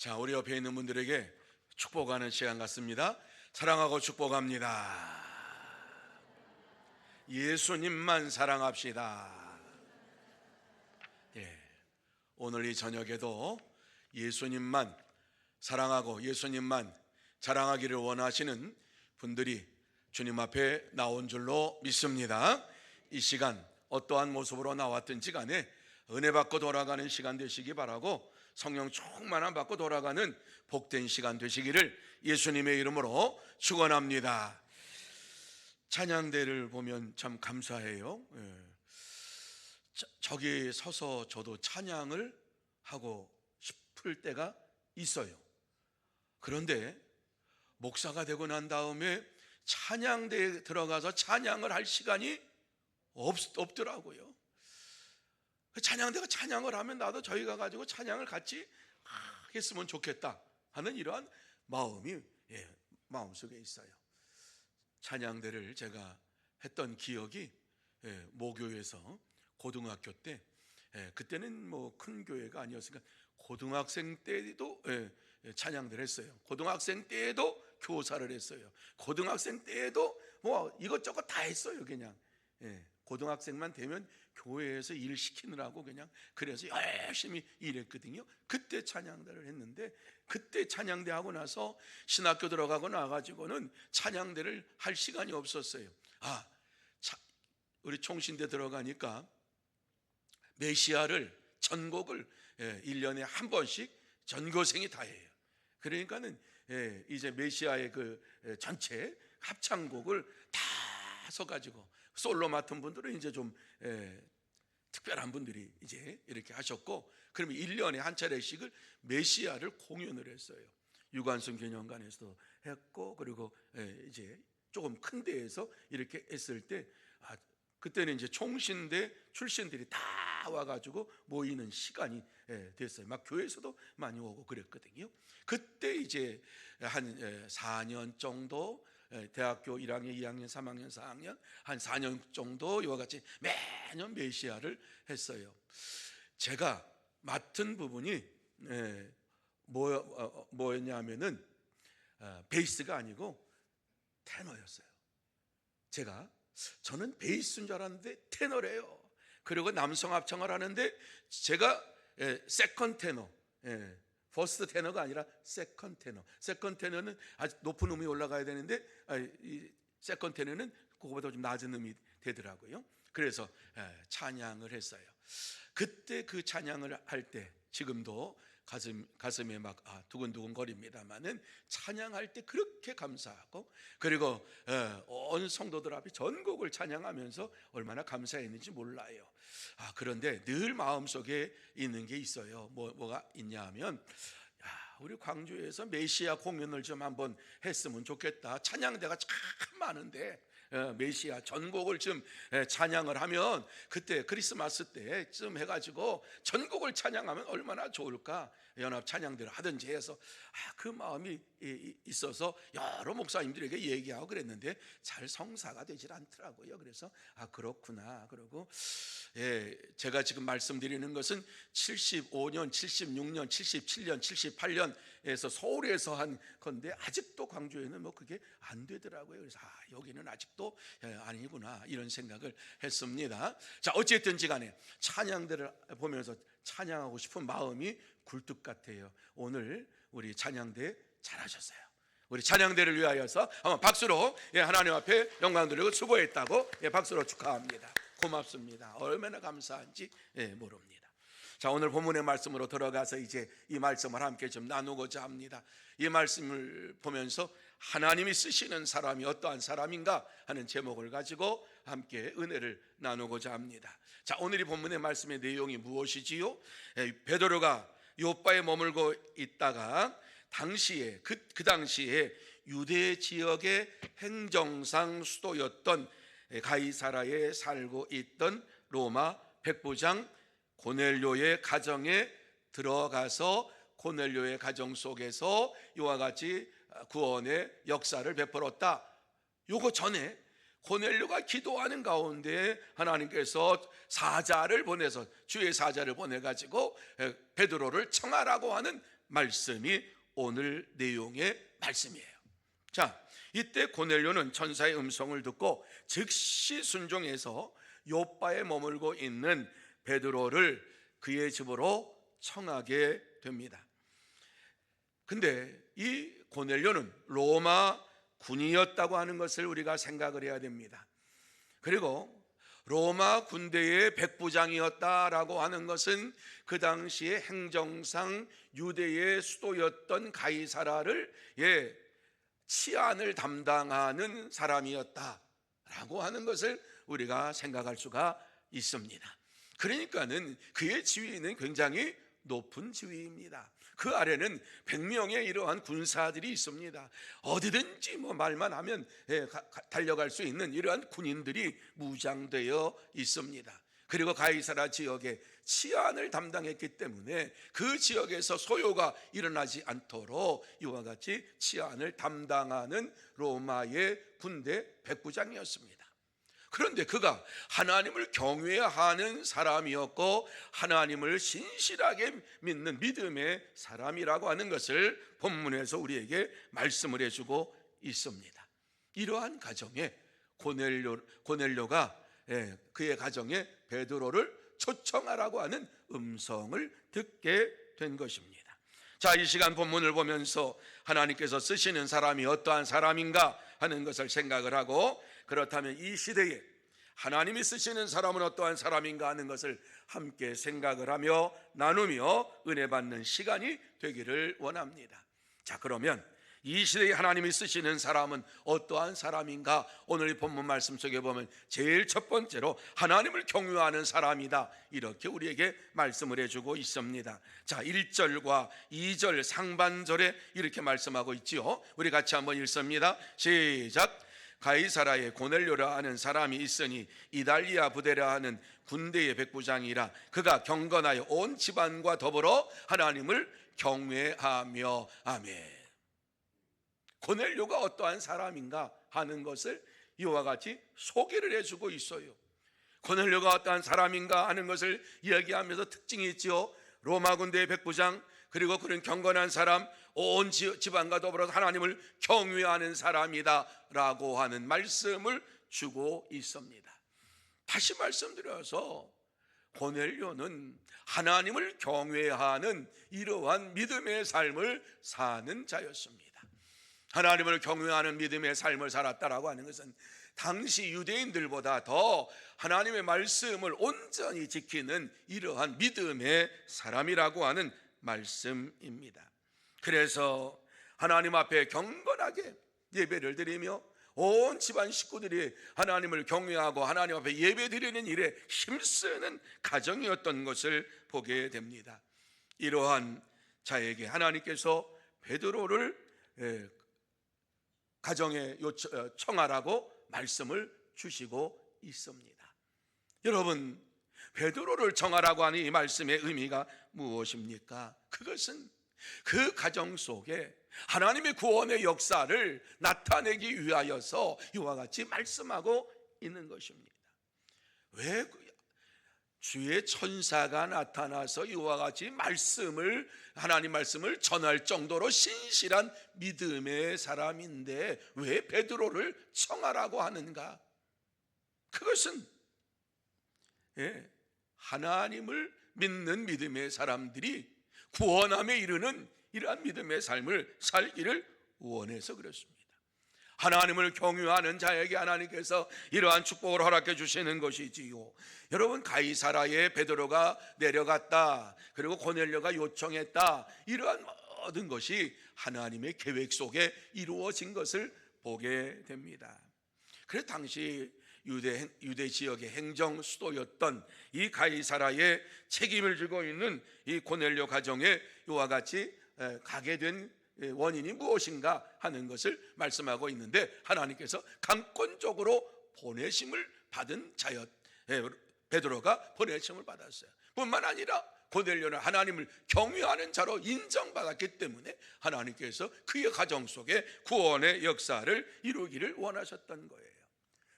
자, 우리 옆에 있는 분들에게 축복하는 시간 같습니다. 사랑하고 축복합니다. 예수님만 사랑합시다. 오늘 이 저녁에도 예수님만 사랑하고 예수님만 자랑하기를 원하시는 분들이 주님 앞에 나온 줄로 믿습니다. 이 시간 어떠한 모습으로 나왔든지 간에 은혜 받고 돌아가는 시간 되시기 바라고, 성령 충만함 받고 돌아가는 복된 시간 되시기를 예수님의 이름으로 축원합니다. 찬양대를 보면 참 감사해요. 저기 서서 저도 찬양을 하고 싶을 때가 있어요. 그런데 목사가 되고 난 다음에 찬양대에 들어가서 찬양을 할 시간이 없더라고요. 찬양대가 찬양을 하면 나도 저희가 가지고 찬양을 같이 했으면 좋겠다 하는 이러한 마음이 마음속에 있어요. 찬양대를 제가 했던 기억이 모교에서 교등학교 때, 그때는 뭐 큰 교회가 아니었으니까 고등학생 때도 찬양대를 했어요. 고등학생 때에도 교사를 했어요. 고등학생 때에도 뭐 이것저것 다 했어요. 그냥 고등학생만 되면 교회에서 일 시키느라고 그냥 그래서 열심히 일했거든요. 그때 찬양대를 했는데, 그때 찬양대 하고 나서 신학교 들어가고 나가지고는 찬양대를 할 시간이 없었어요. 우리 총신대 들어가니까 메시아를 전곡을 1년에 한 번씩 전교생이 다 해요. 그러니까는 이제 메시아의 그 전체 합창곡을 다 서가지고, 솔로 맡은 분들은 이제 좀 특별한 분들이 이제 이렇게 하셨고, 그러면 1년에 한 차례씩을 메시아를 공연을 했어요. 유관순 기념관에서도 했고, 그리고 이제 조금 큰 데에서 이렇게 했을 때, 그때는 이제 총신대 출신들이 다 와가지고 모이는 시간이 됐어요. 막 교회에서도 많이 오고 그랬거든요. 그때 이제 한 4년 정도, 대학교 1학년, 2학년, 3학년, 4학년 한 4년 정도 이와 같이 매년 메시아를 했어요. 제가 맡은 부분이 뭐였냐면은 베이스가 아니고 테너였어요. 저는 베이스인 줄 알았는데 테너래요. 그리고 남성 합창을 하는데 제가 세컨 테너, 퍼스트 테너가 아니라 세컨 테너. 세컨 테너는 아주 높은 음이 올라가야 되는데 이 세컨 테너는 그거보다 좀 낮은 음이 되더라고요. 그래서 찬양을 했어요. 그때 그 찬양을 할 때 지금도 가슴에 막 두근두근 거립니다만은, 찬양할 때 그렇게 감사하고, 그리고 온 성도들 앞에 전곡을 찬양하면서 얼마나 감사했는지 몰라요. 그런데 늘 마음속에 있는 게 있어요. 뭐가 있냐 하면, 우리 광주에서 메시아 공연을 좀 한번 했으면 좋겠다. 찬양대가 참 많은데 메시아 전곡을 좀 찬양을 하면, 그때 크리스마스 때쯤 해가지고 전곡을 찬양하면 얼마나 좋을까. 연합 찬양대를 하든지 해서 그 마음이 있어서 여러 목사님들에게 얘기하고 그랬는데 잘 성사가 되질 않더라고요. 그래서 그렇구나. 그러고 제가 지금 말씀드리는 것은 75년, 76년, 77년, 78년에서 서울에서 한 건데, 아직도 광주에는 뭐 그게 안 되더라고요. 그래서 여기는 아직도 아니구나, 이런 생각을 했습니다. 자, 어쨌든지 간에 찬양대를 보면서 찬양하고 싶은 마음이 굴뚝 같아요. 오늘 우리 찬양대 잘하셨어요. 우리 찬양대를 위하여서 한번 박수로 하나님 앞에 영광 드리고, 수고했다고 박수로 축하합니다. 고맙습니다. 얼마나 감사한지 모릅니다. 자, 오늘 본문의 말씀으로 들어가서 이제 이 말씀을 함께 좀 나누고자 합니다. 이 말씀을 보면서 하나님이 쓰시는 사람이 어떠한 사람인가 하는 제목을 가지고 함께 은혜를 나누고자 합니다. 자, 오늘 이 본문의 말씀의 내용이 무엇이지요? 베드로가 요빠에 머물고 있다가 당시에 그 당시에 유대 지역의 행정상 수도였던 가이사라에 살고 있던 로마 백부장 고넬료의 가정에 들어가서 고넬료의 가정 속에서 이와 같이 구원의 역사를 베풀었다. 요거 전에 고넬료가 기도하는 가운데 하나님께서 사자를 보내서, 주의 사자를 보내가지고 베드로를 청하라고 하는 말씀이 오늘 내용의 말씀이에요. 자, 이때 고넬료는 천사의 음성을 듣고 즉시 순종해서 요바에 머물고 있는 베드로를 그의 집으로 청하게 됩니다. 근데 이 고넬료는 로마 군이었다고 하는 것을 우리가 생각을 해야 됩니다. 그리고 로마 군대의 백부장이었다라고 하는 것은 그 당시에 행정상 유대의 수도였던 가이사라를 치안을 담당하는 사람이었다라고 하는 것을 우리가 생각할 수가 있습니다. 그러니까는 그의 지위는 굉장히 높은 지위입니다. 그 아래는 100명의 이러한 군사들이 있습니다. 어디든지 말만 하면 달려갈 수 있는 이러한 군인들이 무장되어 있습니다. 그리고 가이사라 지역에 치안을 담당했기 때문에 그 지역에서 소요가 일어나지 않도록 이와 같이 치안을 담당하는 로마의 군대 백부장이었습니다. 그런데 그가 하나님을 경외하는 사람이었고 하나님을 신실하게 믿는 믿음의 사람이라고 하는 것을 본문에서 우리에게 말씀을 해주고 있습니다. 이러한 가정에 고넬료가 그의 가정에 베드로를 초청하라고 하는 음성을 듣게 된 것입니다. 자, 이 시간 본문을 보면서 하나님께서 쓰시는 사람이 어떠한 사람인가 하는 것을 생각을 하고, 그렇다면 이 시대에 하나님이 쓰시는 사람은 어떠한 사람인가 하는 것을 함께 생각을 하며 나누며 은혜 받는 시간이 되기를 원합니다. 자, 그러면 이 시대에 하나님이 쓰시는 사람은 어떠한 사람인가? 오늘 이 본문 말씀 속에 보면 제일 첫 번째로 하나님을 경외하는 사람이다, 이렇게 우리에게 말씀을 해주고 있습니다. 자, 1절과 2절 상반절에 이렇게 말씀하고 있지요. 우리 같이 한번 읽습니다. 시작. 가이사라에 고넬료라 하는 사람이 있으니 이달리아 부대라 하는 군대의 백부장이라. 그가 경건하여 온 집안과 더불어 하나님을 경외하며. 아멘. 고넬료가 어떠한 사람인가 하는 것을 이와 같이 소개를 해주고 있어요. 고넬료가 어떠한 사람인가 하는 것을 이야기하면서 특징이 있죠. 로마 군대의 백부장, 그리고 그는 경건한 사람, 온 집안과 더불어 하나님을 경외하는 사람이다 라고 하는 말씀을 주고 있습니다. 다시 말씀드려서 고넬료는 하나님을 경외하는 이러한 믿음의 삶을 사는 자였습니다. 하나님을 경외하는 믿음의 삶을 살았다라고 하는 것은 당시 유대인들보다 더 하나님의 말씀을 온전히 지키는 이러한 믿음의 사람이라고 하는 말씀입니다. 그래서 하나님 앞에 경건하게 예배를 드리며 온 집안 식구들이 하나님을 경외하고 하나님 앞에 예배 드리는 일에 힘쓰는 가정이었던 것을 보게 됩니다. 이러한 자에게 하나님께서 베드로를 가정에 청하라고 말씀을 주시고 있습니다. 여러분, 베드로를 청하라고 하는 이 말씀의 의미가 무엇입니까? 그것은 그 가정 속에 하나님의 구원의 역사를 나타내기 위하여서 이와 같이 말씀하고 있는 것입니다. 왜 주의 천사가 나타나서 이와 같이 하나님 말씀을 전할 정도로 신실한 믿음의 사람인데 왜 베드로를 청하라고 하는가? 그것은 하나님을 믿는 믿음의 사람들이 구원함에 이르는 이러한 믿음의 삶을 살기를 원해서 그렇습니다. 하나님을 경외하는 자에게 하나님께서 이러한 축복을 허락해 주시는 것이지요. 여러분, 가이사라에 베드로가 내려갔다, 그리고 고넬료가 요청했다, 이러한 모든 것이 하나님의 계획 속에 이루어진 것을 보게 됩니다. 그래서 당시 유대 지역의 행정 수도였던 이 가이사라의 책임을 지고 있는 이 고넬료 가정에 이와 같이 가게 된 원인이 무엇인가 하는 것을 말씀하고 있는데, 하나님께서 강권적으로 보내심을 받은 자였 베드로가 보내심을 받았어요. 뿐만 아니라 고넬료는 하나님을 경외하는 자로 인정받았기 때문에 하나님께서 그의 가정 속에 구원의 역사를 이루기를 원하셨던 거예요.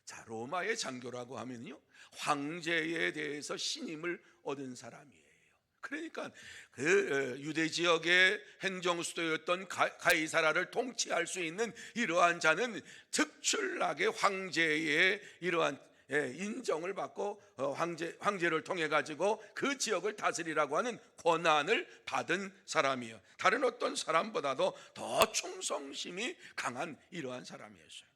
자, 로마의 장교라고 하면요, 황제에 대해서 신임을 얻은 사람이에요. 그러니까 그 유대 지역의 행정수도였던 가이사라를 통치할 수 있는 이러한 자는 특출나게 황제의 이러한 인정을 받고 황제를 통해 가지고 그 지역을 다스리라고 하는 권한을 받은 사람이에요. 다른 어떤 사람보다도 더 충성심이 강한 이러한 사람이었어요.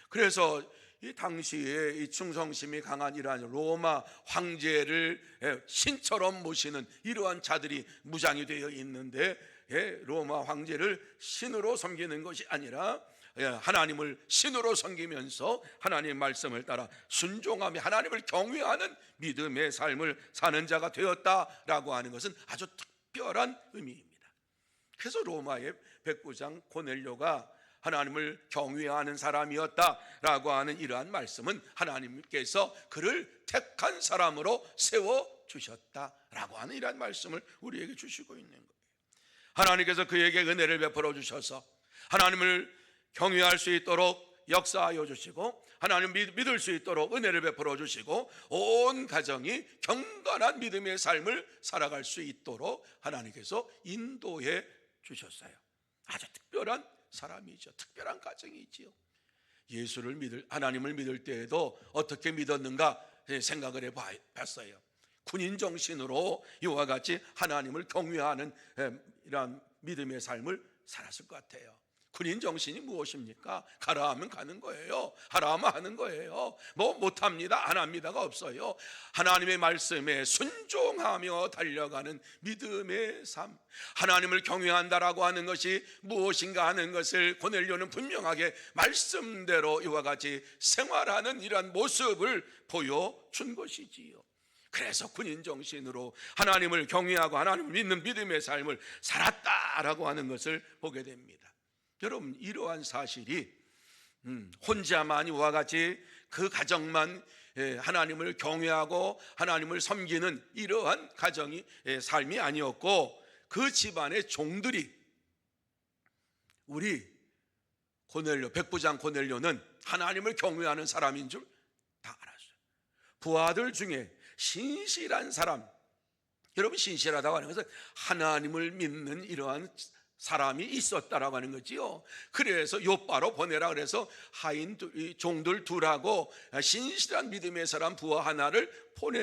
그래서 이 당시에 이 충성심이 강한 이러한 로마 황제를 신처럼 모시는 이러한 자들이 무장이 되어 있는데, 로마 황제를 신으로 섬기는 것이 아니라 하나님을 신으로 섬기면서 하나님의 말씀을 따라 순종하며 하나님을 경외하는 믿음의 삶을 사는 자가 되었다라고 하는 것은 아주 특별한 의미입니다. 그래서 로마의 백부장 고넬료가 하나님을 경외하는 사람이었다라고 하는 이러한 말씀은 하나님께서 그를 택한 사람으로 세워주셨다라고 하는 이러한 말씀을 우리에게 주시고 있는 거예요. 하나님께서 그에게 은혜를 베풀어 주셔서 하나님을 경외할 수 있도록 역사하여 주시고 하나님을 믿을 수 있도록 은혜를 베풀어 주시고 온 가정이 경건한 믿음의 삶을 살아갈 수 있도록 하나님께서 인도해 주셨어요. 아주 특별한 사람이죠. 특별한 가정이지요. 하나님을 믿을 때에도 어떻게 믿었는가 생각을 해봤어요. 군인 정신으로 이와 같이 하나님을 경외하는 이러한 믿음의 삶을 살았을 것 같아요. 군인 정신이 무엇입니까? 가라 하면 가는 거예요. 하라 하면 하는 거예요. 뭐 못합니다, 안 합니다가 없어요. 하나님의 말씀에 순종하며 달려가는 믿음의 삶, 하나님을 경외한다라고 하는 것이 무엇인가 하는 것을 고넬료는 분명하게 말씀대로 이와 같이 생활하는 이러한 모습을 보여준 것이지요. 그래서 군인 정신으로 하나님을 경외하고 하나님을 믿는 믿음의 삶을 살았다라고 하는 것을 보게 됩니다. 여러분, 이러한 사실이 혼자만 이와 같이 그 가정만 하나님을 경외하고 하나님을 섬기는 이러한 가정이 삶이 아니었고, 그 집안의 종들이 우리 고넬료, 백부장 고넬료는 하나님을 경외하는 사람인 줄 다 알았어요. 부하들 중에 신실한 사람, 여러분 신실하다고 하는 것은 하나님을 믿는 이러한 사람이 있었다라고 하는 거지요. 그래서 욥바로 보내라 그래서 하인 종들 둘하고 신실한 믿음의 사람 부하 하나를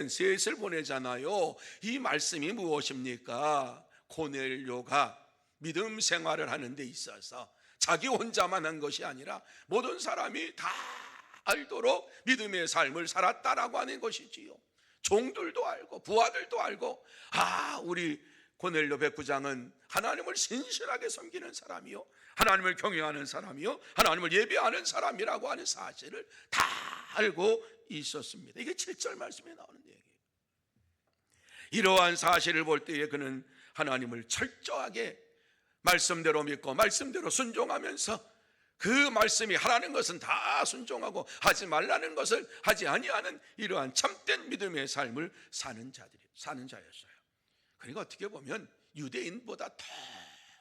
셋을 보내잖아요. 이 말씀이 무엇입니까? 고넬료가 믿음 생활을 하는 데 있어서 자기 혼자만 한 것이 아니라 모든 사람이 다 알도록 믿음의 삶을 살았다라고 하는 것이지요. 종들도 알고 부하들도 알고, 우리 고넬료 백부장은 하나님을 신실하게 섬기는 사람이요, 하나님을 경외하는 사람이요, 하나님을 예배하는 사람이라고 하는 사실을 다 알고 있었습니다. 이게 7절 말씀에 나오는 얘기예요. 이러한 사실을 볼 때에 그는 하나님을 철저하게 말씀대로 믿고 말씀대로 순종하면서 그 말씀이 하라는 것은 다 순종하고 하지 말라는 것을 하지 아니하는 이러한 참된 믿음의 삶을 사는 자였어요. 그러니까 어떻게 보면 유대인보다 더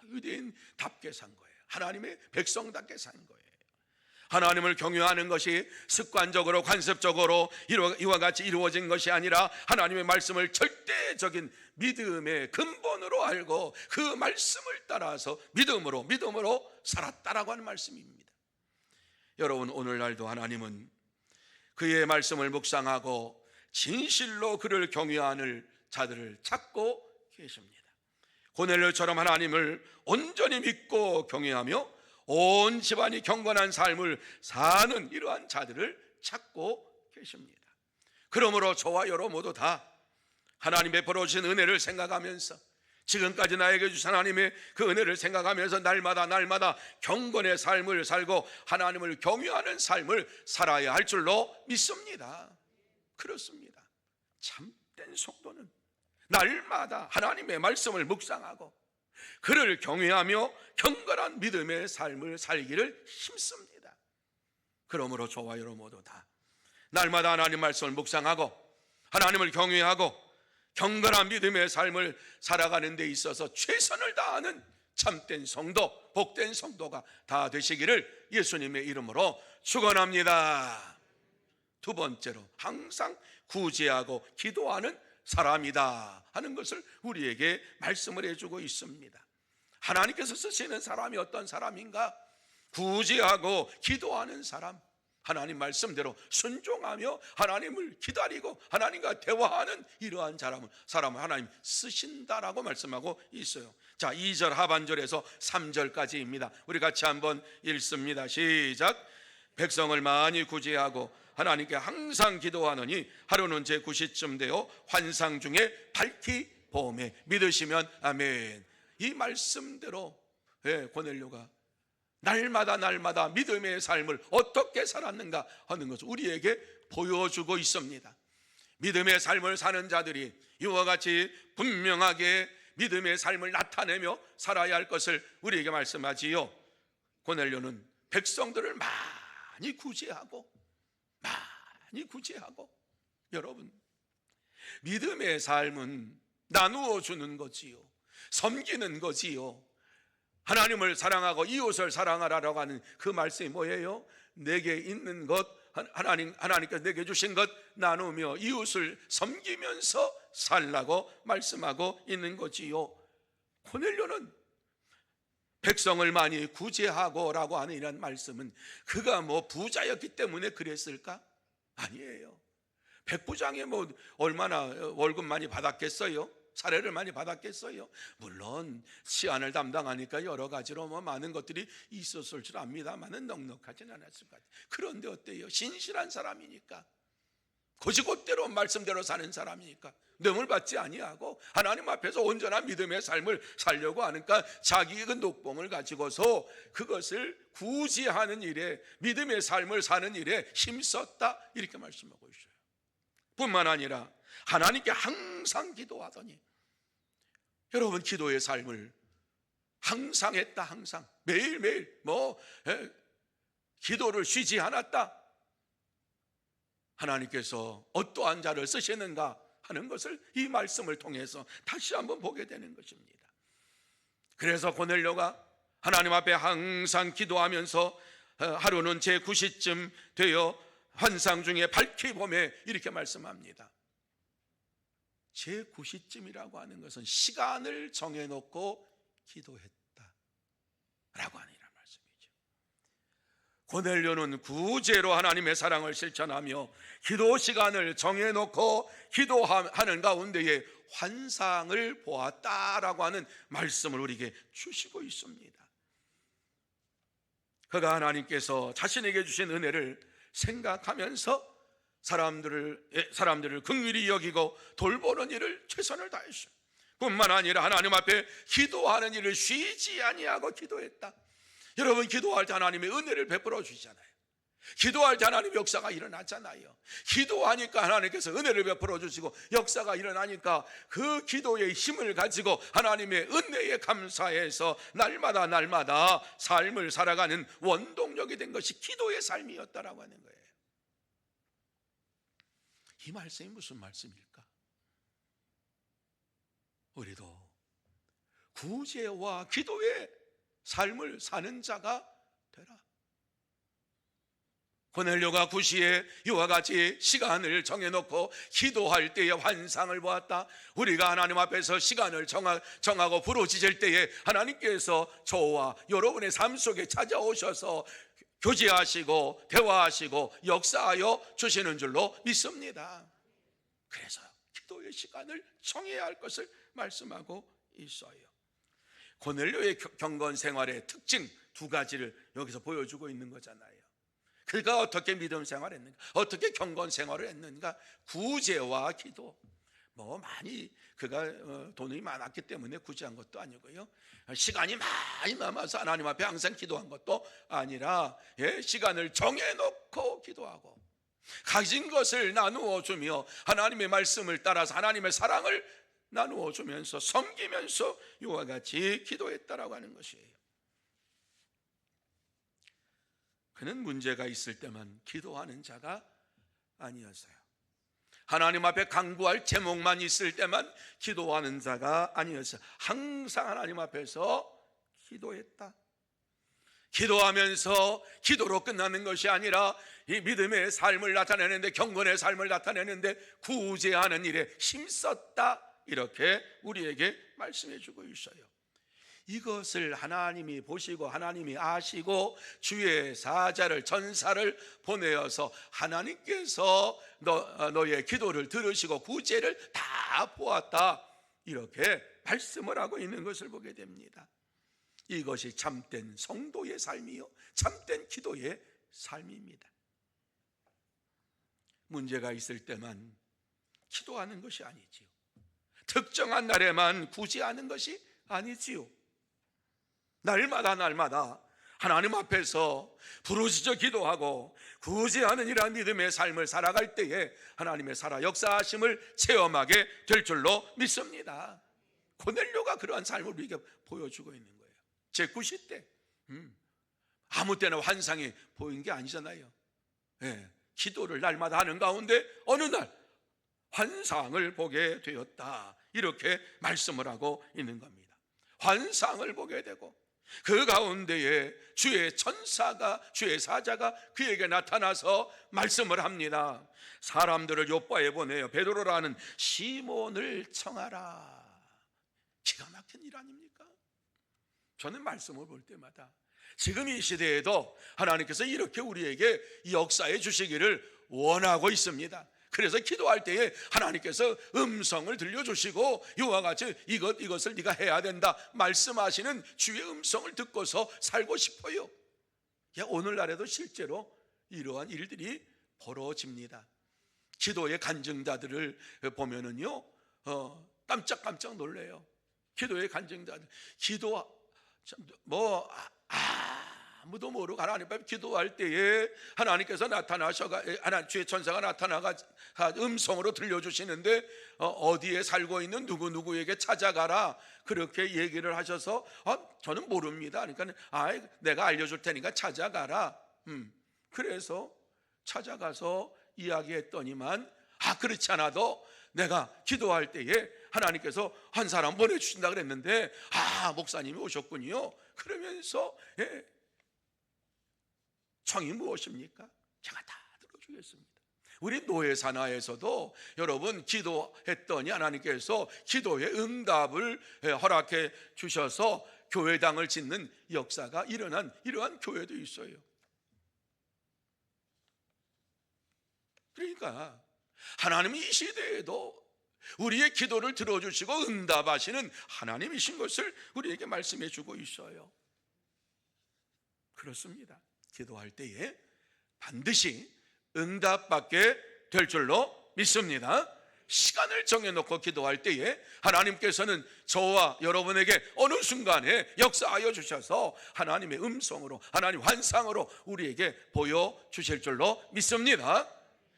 유대인답게 산 거예요. 하나님의 백성답게 산 거예요. 하나님을 경외하는 것이 습관적으로 관습적으로 이와 같이 이루어진 것이 아니라 하나님의 말씀을 절대적인 믿음의 근본으로 알고 그 말씀을 따라서 믿음으로 살았다라고 하는 말씀입니다. 여러분, 오늘날도 하나님은 그의 말씀을 묵상하고 진실로 그를 경외하는 자들을 찾고 계십니다. 고넬료처럼 하나님을 온전히 믿고 경외하며 온 집안이 경건한 삶을 사는 이러한 자들을 찾고 계십니다. 그러므로 저와 여러 모두 다 하나님 베풀어 주신 은혜를 생각하면서, 지금까지 나에게 주신 하나님의 그 은혜를 생각하면서 날마다 경건의 삶을 살고 하나님을 경외하는 삶을 살아야 할 줄로 믿습니다. 그렇습니다. 참된 성도는 날마다 하나님의 말씀을 묵상하고 그를 경외하며 경건한 믿음의 삶을 살기를 힘씁니다. 그러므로 저와 여러분 모두 다 날마다 하나님 말씀을 묵상하고 하나님을 경외하고 경건한 믿음의 삶을 살아가는 데 있어서 최선을 다하는 참된 성도, 복된 성도가 다 되시기를 예수님의 이름으로 축원합니다. 두 번째로, 항상 구제하고 기도하는 사람이다 하는 것을 우리에게 말씀을 해주고 있습니다. 하나님께서 쓰시는 사람이 어떤 사람인가? 구제하고 기도하는 사람, 하나님 말씀대로 순종하며 하나님을 기다리고 하나님과 대화하는 이러한 사람을 하나님 쓰신다라고 말씀하고 있어요. 자, 2절 하반절에서 3절까지입니다. 우리 같이 한번 읽습니다. 시작. 백성을 많이 구제하고 하나님께 항상 기도하느니 하루는 제 9시쯤 되어 환상 중에 밝히 보매. 믿으시면 아멘. 이 말씀대로 고넬료가 날마다 믿음의 삶을 어떻게 살았는가 하는 것을 우리에게 보여주고 있습니다. 믿음의 삶을 사는 자들이 이와 같이 분명하게 믿음의 삶을 나타내며 살아야 할 것을 우리에게 말씀하지요. 고넬료는 백성들을 많이 구제하고 여러분, 믿음의 삶은 나누어 주는 거지요, 섬기는 거지요. 하나님을 사랑하고 이웃을 사랑하라고 하는 그 말씀이 뭐예요? 내게 있는 것, 하나님께서 내게 주신 것 나누며 이웃을 섬기면서 살라고 말씀하고 있는 거지요. 고넬료는 백성을 많이 구제하고라고 하는 이런 말씀은 그가 뭐 부자였기 때문에 그랬을까? 아니에요. 백부장이 뭐 얼마나 월급 많이 받았겠어요? 사례를 많이 받았겠어요? 물론 시안을 담당하니까 여러 가지로 뭐 많은 것들이 있었을 줄 압니다만은 넉넉하진 않았을 것 같아요. 그런데 어때요? 신실한 사람이니까, 거지것대로 말씀대로 사는 사람이니까 뇌물 받지 아니하고 하나님 앞에서 온전한 믿음의 삶을 살려고 하니까 자기의 그 녹봉을 가지고서 그것을 구제하는 일에, 믿음의 삶을 사는 일에 힘썼다, 이렇게 말씀하고 있어요. 뿐만 아니라 하나님께 항상 기도하더니, 여러분, 기도의 삶을 항상 했다. 항상 매일매일 기도를 쉬지 않았다. 하나님께서 어떠한 자를 쓰시는가 하는 것을 이 말씀을 통해서 다시 한번 보게 되는 것입니다. 그래서 고넬료가 하나님 앞에 항상 기도하면서 하루는 제 9시쯤 되어 환상 중에 밝히 보매, 이렇게 말씀합니다. 제 9시쯤이라고 하는 것은 시간을 정해놓고 기도했다 라고 하는 이런 말씀이죠. 고넬료는 구제로 하나님의 사랑을 실천하며 기도 시간을 정해놓고 기도하는 가운데에 환상을 보았다라고 하는 말씀을 우리에게 주시고 있습니다. 그가 하나님께서 자신에게 주신 은혜를 생각하면서 사람들을 긍휼히 여기고 돌보는 일을 최선을 다했어요. 뿐만 아니라 하나님 앞에 기도하는 일을 쉬지 아니하고 기도했다. 여러분, 기도할 때 하나님의 은혜를 베풀어 주시잖아요. 기도할 때 하나님의 역사가 일어나잖아요. 기도하니까 하나님께서 은혜를 베풀어 주시고 역사가 일어나니까 그 기도의 힘을 가지고 하나님의 은혜에 감사해서 날마다 삶을 살아가는 원동력이 된 것이 기도의 삶이었다라고 하는 거예요. 이 말씀이 무슨 말씀일까? 우리도 구제와 기도의 삶을 사는 자가 되라. 고넬료가 9시에 이와 같이 시간을 정해놓고 기도할 때에 환상을 보았다. 우리가 하나님 앞에서 시간을 정하고 부르짖을 때에 하나님께서 저와 여러분의 삶 속에 찾아오셔서 교제하시고 대화하시고 역사하여 주시는 줄로 믿습니다. 그래서 기도의 시간을 정해야 할 것을 말씀하고 있어요. 고넬료의 경건 생활의 특징 2가지를 여기서 보여주고 있는 거잖아요. 그가 어떻게 믿음 생활을 했는가, 어떻게 경건 생활을 했는가? 구제와 기도. 많이 그가 돈이 많았기 때문에 구제한 것도 아니고요, 시간이 많이 남아서 하나님 앞에 항상 기도한 것도 아니라 시간을 정해놓고 기도하고 가진 것을 나누어 주며 하나님의 말씀을 따라서 하나님의 사랑을 나누어 주면서 섬기면서 이와 같이 기도했다라고 하는 것이에요. 그는 문제가 있을 때만 기도하는 자가 아니었어요. 하나님 앞에 간구할 제목만 있을 때만 기도하는 자가 아니었어요. 항상 하나님 앞에서 기도했다. 기도하면서 기도로 끝나는 것이 아니라 이 믿음의 삶을 나타내는데, 경건의 삶을 나타내는데 구제하는 일에 힘썼다, 이렇게 우리에게 말씀해 주고 있어요. 이것을 하나님이 보시고 하나님이 아시고 주의 사자를, 전사를 보내어서 하나님께서 너의 기도를 들으시고 구제를 다 보았다, 이렇게 말씀을 하고 있는 것을 보게 됩니다. 이것이 참된 성도의 삶이요, 참된 기도의 삶입니다. 문제가 있을 때만 기도하는 것이 아니지요. 특정한 날에만 구제하는 것이 아니지요. 날마다 하나님 앞에서 부르짖어 기도하고 구제하는 이러한 믿음의 삶을 살아갈 때에 하나님의 살아 역사하심을 체험하게 될 줄로 믿습니다. 고넬료가 그러한 삶을 우리에게 보여주고 있는 거예요. 제9시 때 아무 때나 환상이 보인 게 아니잖아요. 기도를 날마다 하는 가운데 어느 날 환상을 보게 되었다, 이렇게 말씀을 하고 있는 겁니다. 환상을 보게 되고 그 가운데에 주의 천사가, 주의 사자가 그에게 나타나서 말씀을 합니다. 사람들을 요바에 보내어 베드로라는 시몬을 청하라. 기가 막힌 일 아닙니까? 저는 말씀을 볼 때마다 지금 이 시대에도 하나님께서 이렇게 우리에게 역사해 주시기를 원하고 있습니다. 그래서 기도할 때에 하나님께서 음성을 들려주시고 이와 같이 이것을 네가 해야 된다 말씀하시는 주의 음성을 듣고서 살고 싶어요. 오늘날에도 실제로 이러한 일들이 벌어집니다. 기도의 간증자들을 보면은요, 깜짝 놀래요. 기도의 간증자들, 아무도 모르고 하나님 앞에 기도할 때에 하나님께서 주의 천사가 나타나가 음성으로 들려주시는데, 어디에 살고 있는 누구에게 찾아가라, 그렇게 얘기를 하셔서 저는 모릅니다. 그러니까 내가 알려줄 테니까 찾아가라. 그래서 찾아가서 이야기했더니만 그렇지 않아도 내가 기도할 때에 하나님께서 한 사람 보내주신다 그랬는데 목사님이 오셨군요. 그러면서 청이 무엇입니까? 제가 다 들어주겠습니다. 우리 노예 산하에서도 여러분 기도했더니 하나님께서 기도의 응답을 허락해 주셔서 교회당을 짓는 역사가 일어난 이러한 교회도 있어요. 그러니까 하나님이 이 시대에도 우리의 기도를 들어주시고 응답하시는 하나님이신 것을 우리에게 말씀해 주고 있어요. 그렇습니다. 기도할 때에 반드시 응답받게 될 줄로 믿습니다. 시간을 정해놓고 기도할 때에 하나님께서는 저와 여러분에게 어느 순간에 역사하여 주셔서 하나님의 음성으로, 하나님 환상으로 우리에게 보여주실 줄로 믿습니다.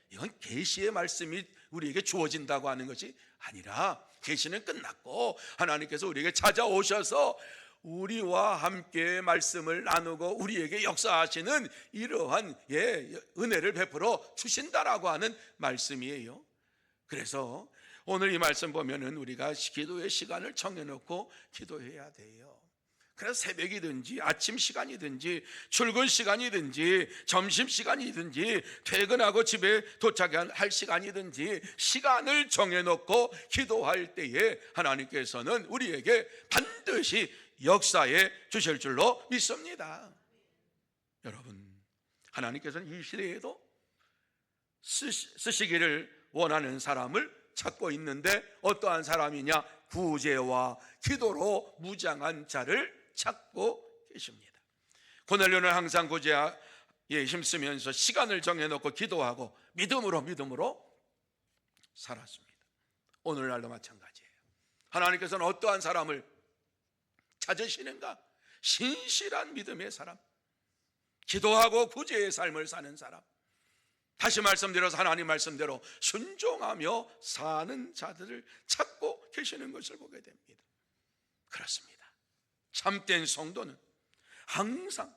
이건 계시의 말씀이 우리에게 주어진다고 하는 것이 아니라, 계시는 끝났고 하나님께서 우리에게 찾아오셔서 우리와 함께 말씀을 나누고 우리에게 역사하시는 이러한 은혜를 베풀어 주신다라고 하는 말씀이에요. 그래서 오늘 이 말씀 보면은 우리가 기도의 시간을 정해놓고 기도해야 돼요. 그래서 새벽이든지 아침 시간이든지 출근 시간이든지 점심 시간이든지 퇴근하고 집에 도착할 시간이든지 시간을 정해놓고 기도할 때에 하나님께서는 우리에게 반드시 역사해 주실 줄로 믿습니다. 여러분, 하나님께서는 이 시대에도 쓰시기를 원하는 사람을 찾고 있는데 어떠한 사람이냐? 구제와 기도로 무장한 자를 찾고 계십니다. 고넬료는 항상 구제에 힘쓰면서 시간을 정해놓고 기도하고 믿음으로 살았습니다. 오늘날도 마찬가지예요. 하나님께서는 어떠한 사람을 찾으시는가? 신실한 믿음의 사람, 기도하고 구제의 삶을 사는 사람, 다시 말씀드려서 하나님 말씀대로 순종하며 사는 자들을 찾고 계시는 것을 보게 됩니다. 그렇습니다. 참된 성도는 항상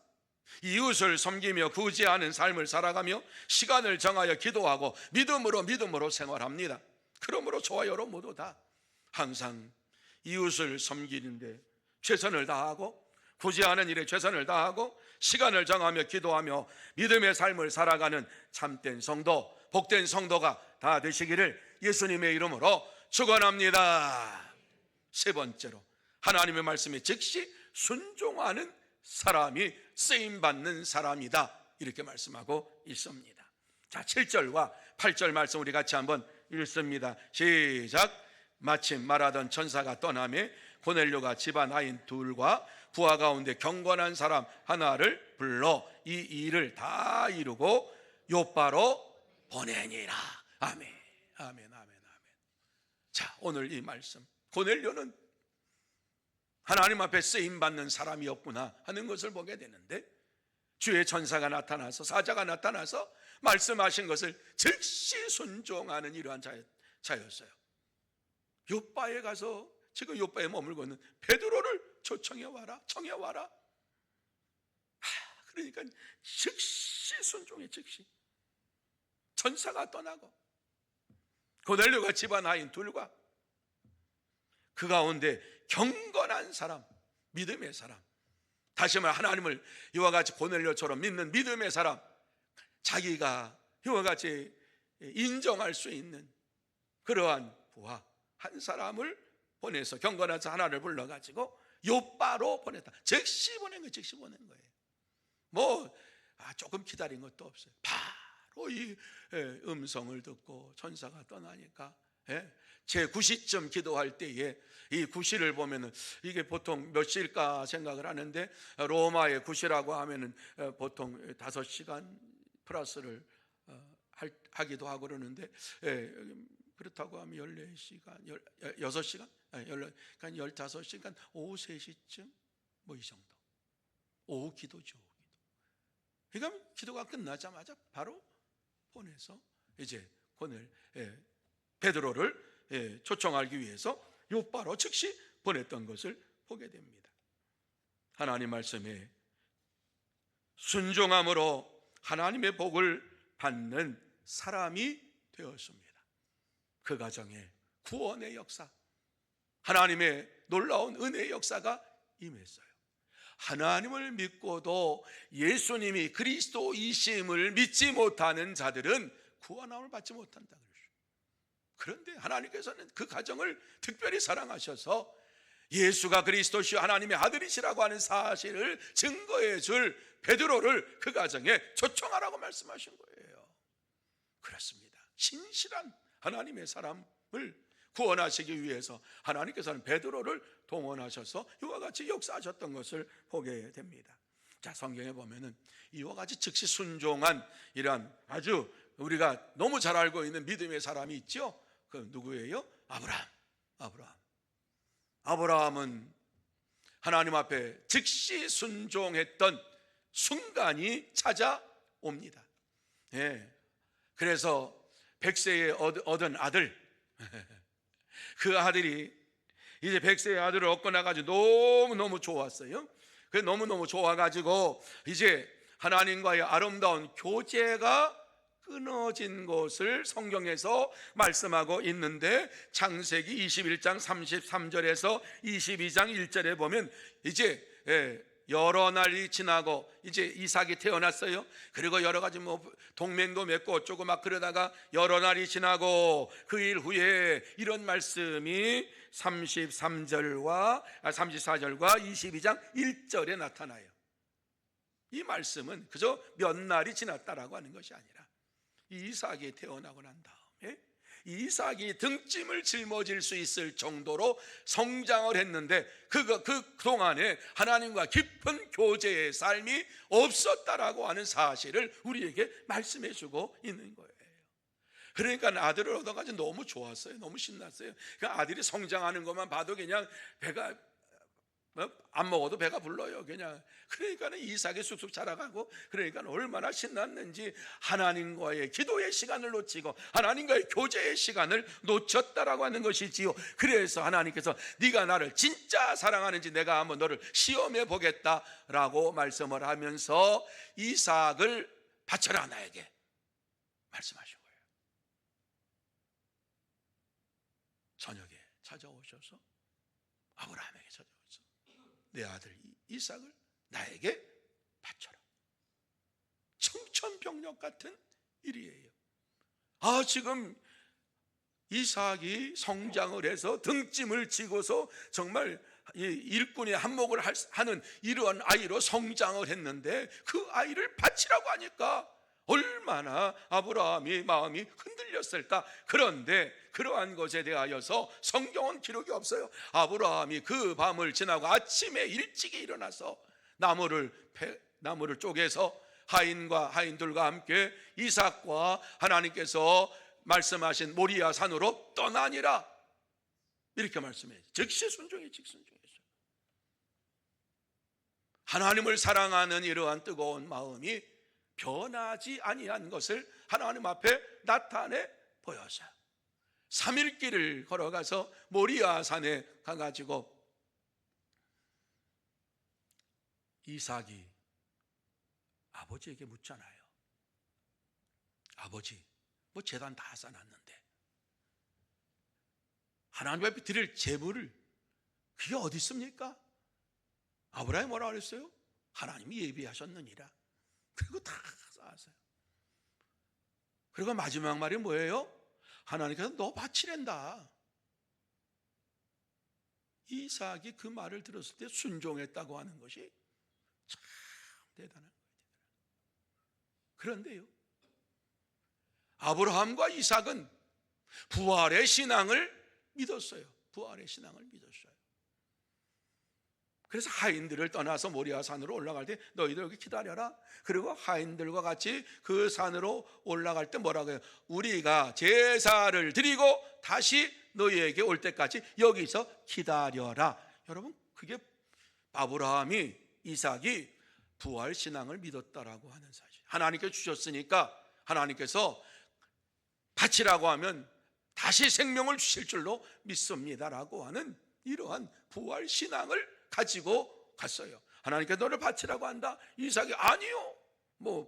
이웃을 섬기며 구제하는 삶을 살아가며 시간을 정하여 기도하고 믿음으로 생활합니다. 그러므로 저와 여러분 모두 다 항상 이웃을 섬기는데 최선을 다하고 굳이 하는 일에 최선을 다하고 시간을 정하며 기도하며 믿음의 삶을 살아가는 참된 성도, 복된 성도가 다 되시기를 예수님의 이름으로 축원합니다. 세 번째로, 하나님의 말씀에 즉시 순종하는 사람이 쓰임받는 사람이다, 이렇게 말씀하고 있습니다. 자, 7절과 8절 말씀 우리 같이 한번 읽습니다. 시작. 마침 말하던 천사가 떠나매 고넬료가 집안 아인 둘과 부하 가운데 경건한 사람 하나를 불러 이 일을 다 이루고 요바로 보내니라. 아멘, 아멘, 아멘, 아멘. 자, 오늘 이 말씀, 고넬료는 하나님 앞에 쓰임받는 사람이었구나 하는 것을 보게 되는데, 주의 천사가 나타나서, 사자가 나타나서 말씀하신 것을 즉시 순종하는 이러한 자였어요. 요바에 가서 지금 요바에 머물고 있는 베드로를 초청해 와라, 청해 와라. 그러니까 즉시 순종해. 즉시 천사가 떠나고 고넬료가 집안 아인 둘과 그 가운데 경건한 사람, 믿음의 사람, 다시 말해 하나님을 이와 같이 고넬료처럼 믿는 믿음의 사람, 자기가 이와 같이 인정할 수 있는 그러한 부하 한 사람을 보내서, 경건한 하나를 불러가지고 요바로 보냈다. 즉시 보낸 거예요. 즉시 보낸 거예요. 조금 기다린 것도 없어요. 바로 이 음성을 듣고 천사가 떠나니까, 제 9시쯤 기도할 때에 이 9시를 보면은 이게 보통 몇 시일까 생각을 하는데, 로마의 9시라고 하면은 보통 5시간 플러스를 하기도 하고 그러는데, 그렇다고 하면 14시간, 6시간? 그러니까 15시간, 오후 3시쯤 이 정도. 오후 기도죠. 그러니까 기도가 끝나자마자 바로 보내서 이제 베드로를 초청하기 위해서 요바로 즉시 보냈던 것을 보게 됩니다. 하나님 말씀에 순종함으로 하나님의 복을 받는 사람이 되었습니다. 그 가정에 구원의 역사, 하나님의 놀라운 은혜의 역사가 임했어요. 하나님을 믿고도 예수님이 그리스도이심을 믿지 못하는 자들은 구원함을 받지 못한다 그러죠. 그런데 하나님께서는 그 가정을 특별히 사랑하셔서 예수가 그리스도시요 하나님의 아들이시라고 하는 사실을 증거해 줄 베드로를 그 가정에 초청하라고 말씀하신 거예요. 그렇습니다. 신실한 하나님의 사람을 구원하시기 위해서 하나님께서는 베드로를 동원하셔서 이와 같이 역사하셨던 것을 보게 됩니다. 자, 성경에 보면은 이와 같이 즉시 순종한 이러한 아주 우리가 너무 잘 알고 있는 믿음의 사람이 있죠. 그 누구예요? 아브라함은 하나님 앞에 즉시 순종했던 순간이 찾아옵니다. 그래서 100세에 얻은 아들, 그 아들이 이제 100세의 아들을 얻고 나가지고 너무너무 좋았어요. 그 너무너무 좋아가지고 이제 하나님과의 아름다운 교제가 끊어진 것을 성경에서 말씀하고 있는데, 창세기 21장 33절에서 22장 1절에 보면 이제 여러 날이 지나고 이제 이삭이 태어났어요. 그리고 여러 가지 동맹도 맺고 어쩌고 막 그러다가 여러 날이 지나고 그 일 후에 이런 말씀이 34절과 22장 1절에 나타나요. 이 말씀은 그저 몇 날이 지났다라고 하는 것이 아니라 이삭이 태어나고 난 다음에 이삭이 등짐을 짊어질 수 있을 정도로 성장을 했는데 그 동안에 하나님과 깊은 교제의 삶이 없었다라고 하는 사실을 우리에게 말씀해 주고 있는 거예요. 그러니까 아들을 얻어가지고 너무 좋았어요. 너무 신났어요. 그러니까 아들이 성장하는 것만 봐도 그냥 배가 안 먹어도 배가 불러요. 그냥. 그러니까 이삭이 쑥쑥 자라가고, 그러니까 얼마나 신났는지 하나님과의 기도의 시간을 놓치고 하나님과의 교제의 시간을 놓쳤다라고 하는 것이지요. 그래서 하나님께서 네가 나를 진짜 사랑하는지 내가 한번 너를 시험해 보겠다라고 말씀을 하면서 이삭을 바쳐라 나에게 말씀하신 거예요. 저녁에 찾아오셔서 아브라함에게 찾아오셔서 내 아들 이삭을 나에게 바쳐라. 청천벽력 같은 일이에요. 지금 이삭이 성장을 해서 등짐을 지고서 정말 일꾼의 한몫을 하는 이러한 아이로 성장을 했는데 그 아이를 바치라고 하니까 얼마나 아브라함이 마음이 흔들렸을까. 그런데 그러한 것에 대하여서 성경은 기록이 없어요. 아브라함이 그 밤을 지나고 아침에 일찍이 일어나서 나무를 쪼개서 하인들과 함께 이삭과 하나님께서 말씀하신 모리아 산으로 떠나니라, 이렇게 말씀해요. 즉시 순종했어요. 하나님을 사랑하는 이러한 뜨거운 마음이 변하지 아니한 것을 하나님 앞에 나타내 보여서요. 3일 길을 걸어가서 모리아 산에 가가지고 이삭이 아버지에게 묻잖아요. 아버지, 제단 다 쌓아놨는데 하나님 앞에 드릴 제물을 그게 어디 있습니까? 아브라함이 뭐라고 그랬어요? 하나님이 예비하셨느니라. 그리고 다 쌓았어요. 그리고 마지막 말이 뭐예요? 하나님께서 너 바치랜다. 이삭이 그 말을 들었을 때 순종했다고 하는 것이 참 대단한 거예요. 그런데요, 아브라함과 이삭은 부활의 신앙을 믿었어요. 그래서 하인들을 떠나서 모리아 산으로 올라갈 때 너희들 여기 기다려라. 그리고 하인들과 같이 그 산으로 올라갈 때 뭐라고 해요? 우리가 제사를 드리고 다시 너희에게 올 때까지 여기서 기다려라. 여러분, 그게 아브라함이, 이삭이 부활 신앙을 믿었다라고 하는 사실. 하나님께 주셨으니까 하나님께서 바치라고 하면 다시 생명을 주실 줄로 믿습니다라고 하는 이러한 부활 신앙을 가지고 갔어요. 하나님께 너를 바치라고 한다. 이삭이 아니요,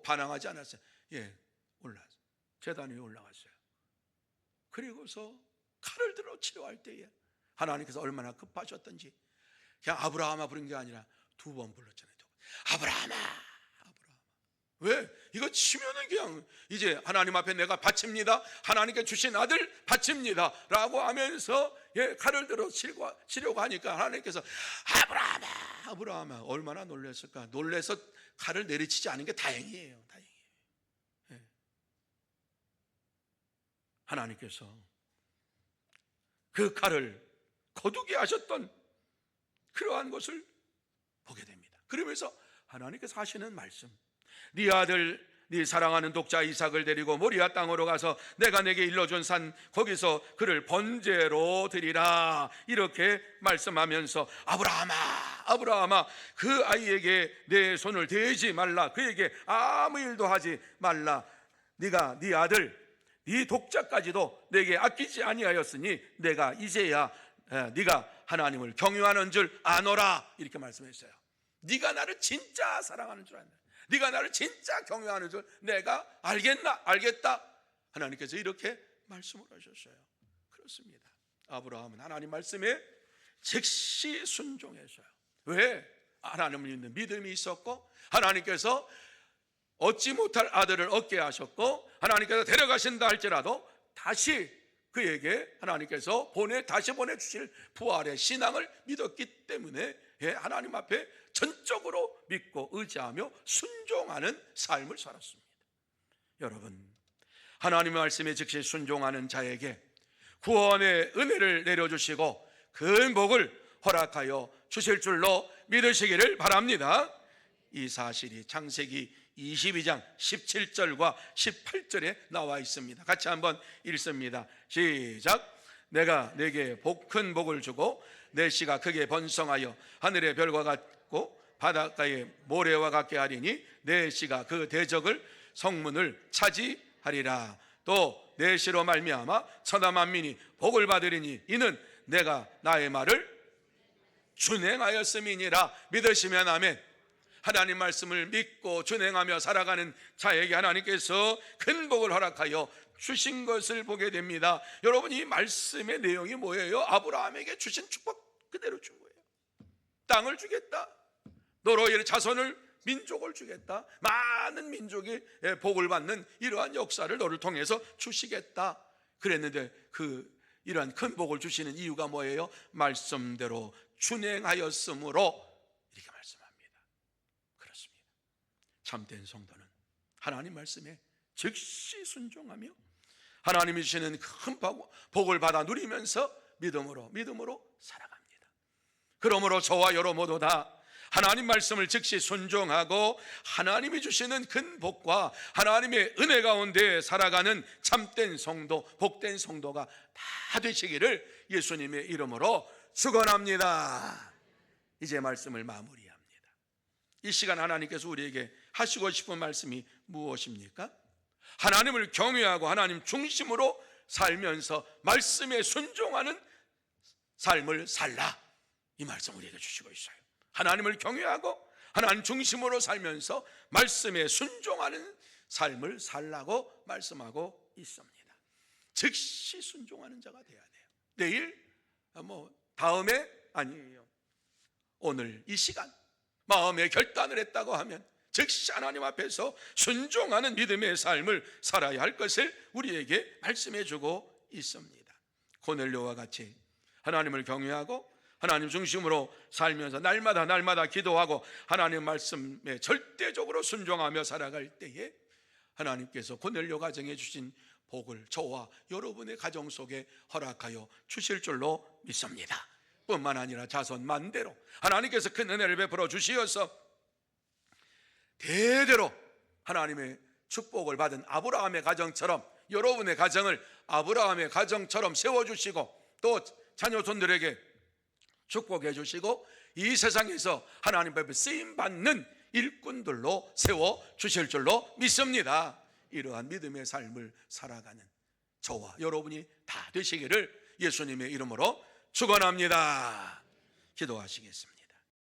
반항하지 않았어요. 제단 위에 올라갔어요. 그리고서 칼을 들어 치료할 때에 하나님께서 얼마나 급하셨던지 그냥 아브라함아 부른 게 아니라 2번 불렀잖아요. 아브라함아. 왜? 이거 치면은 그냥 이제 하나님 앞에 내가 바칩니다, 하나님께 주신 아들 바칩니다 라고 하면서 칼을 들어 치려고 하니까 하나님께서 아브라함아 얼마나 놀랐을까. 놀래서 칼을 내리치지 않은 게 다행이에요. 하나님께서 그 칼을 거두게 하셨던 그러한 것을 보게 됩니다. 그러면서 하나님께서 하시는 말씀, 네 아들, 네 사랑하는 독자 이삭을 데리고 모리아 땅으로 가서 내가 내게 일러준 산 거기서 그를 번제로 드리라, 이렇게 말씀하면서 아브라함아 그 아이에게 내 손을 대지 말라. 그에게 아무 일도 하지 말라. 네가 네 아들, 네 독자까지도 내게 아끼지 아니하였으니 내가 이제야 네가 하나님을 경유하는 줄 아노라, 이렇게 말씀했어요. 네가 나를 진짜 사랑하는 줄 안다. 네가 나를 진짜 경외하는 줄 내가 알겠다. 하나님께서 이렇게 말씀을 하셨어요. 그렇습니다. 아브라함은 하나님 말씀에 즉시 순종했어요. 왜? 하나님을 믿는 믿음이 있었고, 하나님께서 얻지 못할 아들을 얻게 하셨고, 하나님께서 데려가신다 할지라도 다시 그에게 하나님께서 다시 보내주실 부활의 신앙을 믿었기 때문에 하나님 앞에 전적으로 믿고 의지하며 순종하는 삶을 살았습니다. 여러분, 하나님의 말씀에 즉시 순종하는 자에게 구원의 은혜를 내려주시고 큰 복을 허락하여 주실 줄로 믿으시기를 바랍니다. 이 사실이 창세기 22장 17절과 18절에 나와 있습니다. 같이 한번 읽습니다. 시작. 내가 내게 큰 복을 주고 내 씨가 크게 번성하여 하늘의 별과 같고 바닷가의 모래와 같게 하리니 내 씨가 그 대적을 성문을 차지하리라. 또 내 씨로 말미암아 천하 만민이 복을 받으리니 이는 내가 나의 말을 준행하였음이니라. 믿으시면 아멘. 하나님 말씀을 믿고 준행하며 살아가는 자에게 하나님께서 큰 복을 허락하여 주신 것을 보게 됩니다. 여러분, 이 말씀의 내용이 뭐예요? 아브라함에게 주신 축복 그대로 준 거예요. 땅을 주겠다, 너로 자손을 민족을 주겠다. 많은 민족이 복을 받는 이러한 역사를 너를 통해서 주시겠다. 그랬는데 이러한 큰 복을 주시는 이유가 뭐예요? 말씀대로 준행하였으므로 이렇게 말씀합니다. 그렇습니다. 참된 성도는 하나님 말씀에 즉시 순종하며 하나님이 주시는 큰 복을 받아 누리면서 믿음으로 살아갑니다. 그러므로 저와 여러 모두 다 하나님 말씀을 즉시 순종하고 하나님이 주시는 큰 복과 하나님의 은혜 가운데 살아가는 참된 성도, 복된 성도가 다 되시기를 예수님의 이름으로 축원합니다. 이제 말씀을 마무리합니다. 이 시간 하나님께서 우리에게 하시고 싶은 말씀이 무엇입니까? 하나님을 경외하고 하나님 중심으로 살면서 말씀에 순종하는 삶을 살라, 이 말씀 우리에게 주시고 있어요. 하나님을 경외하고 하나님 중심으로 살면서 말씀에 순종하는 삶을 살라고 말씀하고 있습니다. 즉시 순종하는 자가 돼야 돼요. 내일 다음에 아니에요. 오늘 이 시간 마음에 결단을 했다고 하면 즉시 하나님 앞에서 순종하는 믿음의 삶을 살아야 할 것을 우리에게 말씀해 주고 있습니다. 고넬료와 같이 하나님을 경외하고 하나님 중심으로 살면서 날마다 기도하고 하나님 말씀에 절대적으로 순종하며 살아갈 때에 하나님께서 고넬료 가정에 주신 복을 저와 여러분의 가정 속에 허락하여 주실 줄로 믿습니다. 뿐만 아니라 자손 만대로 하나님께서 큰 은혜를 베풀어 주시어서 대대로 하나님의 축복을 받은 아브라함의 가정처럼 여러분의 가정을 아브라함의 가정처럼 세워주시고 또 자녀손들에게 축복해 주시고 이 세상에서 하나님 앞에 쓰임받는 일꾼들로 세워주실 줄로 믿습니다. 이러한 믿음의 삶을 살아가는 저와 여러분이 다 되시기를 예수님의 이름으로 축원합니다. 기도하시겠습니다.